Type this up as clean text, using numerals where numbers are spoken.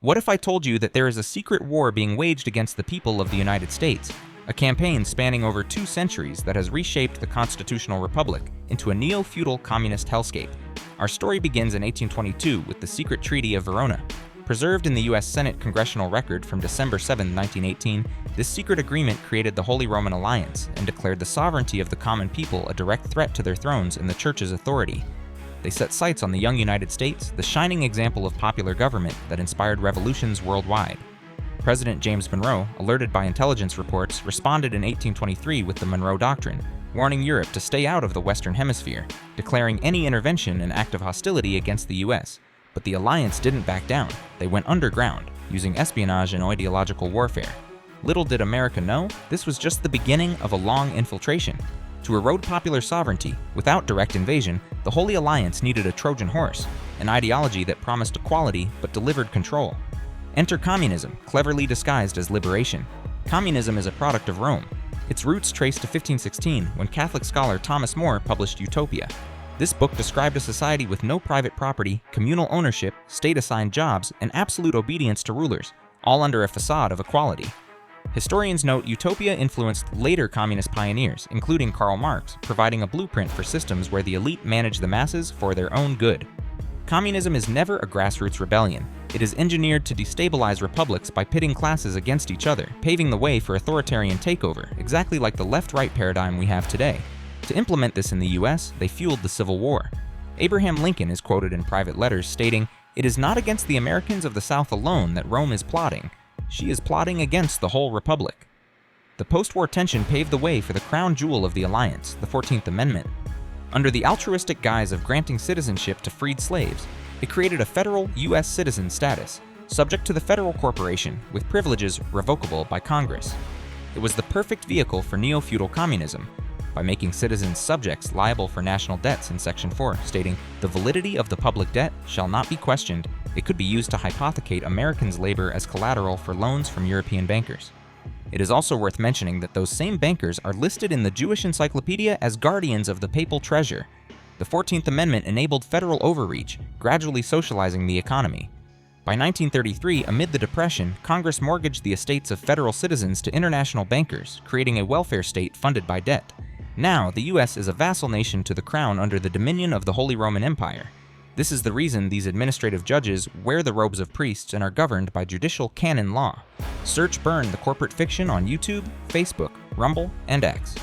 What if I told you that there is a secret war being waged against the people of the United States? A campaign spanning over 2 centuries that has reshaped the constitutional republic into a neo-feudal communist hellscape. Our story begins in 1822 with the secret Treaty of Verona. Preserved in the U.S. Senate Congressional Record from December 7, 1918, this secret agreement created the Holy Roman Alliance and declared the sovereignty of the common people a direct threat to their thrones and the Church's authority. They set sights on the young United States, the shining example of popular government that inspired revolutions worldwide. President James Monroe, alerted by intelligence reports, responded in 1823 with the Monroe Doctrine, warning Europe to stay out of the Western Hemisphere, declaring any intervention an act of hostility against the U.S. But the alliance didn't back down. They went underground, using espionage and ideological warfare. Little did America know, this was just the beginning of a long infiltration. To erode popular sovereignty, without direct invasion, the Holy Alliance needed a Trojan horse, an ideology that promised equality but delivered control. Enter communism, cleverly disguised as liberation. Communism is a product of Rome. Its roots trace to 1516, when Catholic scholar Thomas More published Utopia. This book described a society with no private property, communal ownership, state-assigned jobs, and absolute obedience to rulers, all under a facade of equality. Historians note Utopia influenced later communist pioneers, including Karl Marx, providing a blueprint for systems where the elite manage the masses for their own good. Communism is never a grassroots rebellion. It is engineered to destabilize republics by pitting classes against each other, paving the way for authoritarian takeover, exactly like the left-right paradigm we have today. To implement this in the US, they fueled the Civil War. Abraham Lincoln is quoted in private letters stating, "It is not against the Americans of the South alone that Rome is plotting. She is plotting against the whole republic." The post-war tension paved the way for the crown jewel of the alliance, the 14th Amendment. Under the altruistic guise of granting citizenship to freed slaves, it created a federal U.S. citizen status, subject to the federal corporation, with privileges revocable by Congress. It was the perfect vehicle for neo-feudal communism, by making citizens subjects liable for national debts in Section 4, stating, "The validity of the public debt shall not be questioned. It could be used to hypothecate Americans' labor as collateral for loans from European bankers." It is also worth mentioning that those same bankers are listed in the Jewish Encyclopedia as guardians of the papal treasure. The 14th Amendment enabled federal overreach, gradually socializing the economy. By 1933, amid the Depression, Congress mortgaged the estates of federal citizens to international bankers, creating a welfare state funded by debt. Now, the U.S. is a vassal nation to the crown under the dominion of the Holy Roman Empire. This is the reason these administrative judges wear the robes of priests and are governed by judicial canon law. Search Burn the Corporate Fiction on YouTube, Facebook, Rumble, and X.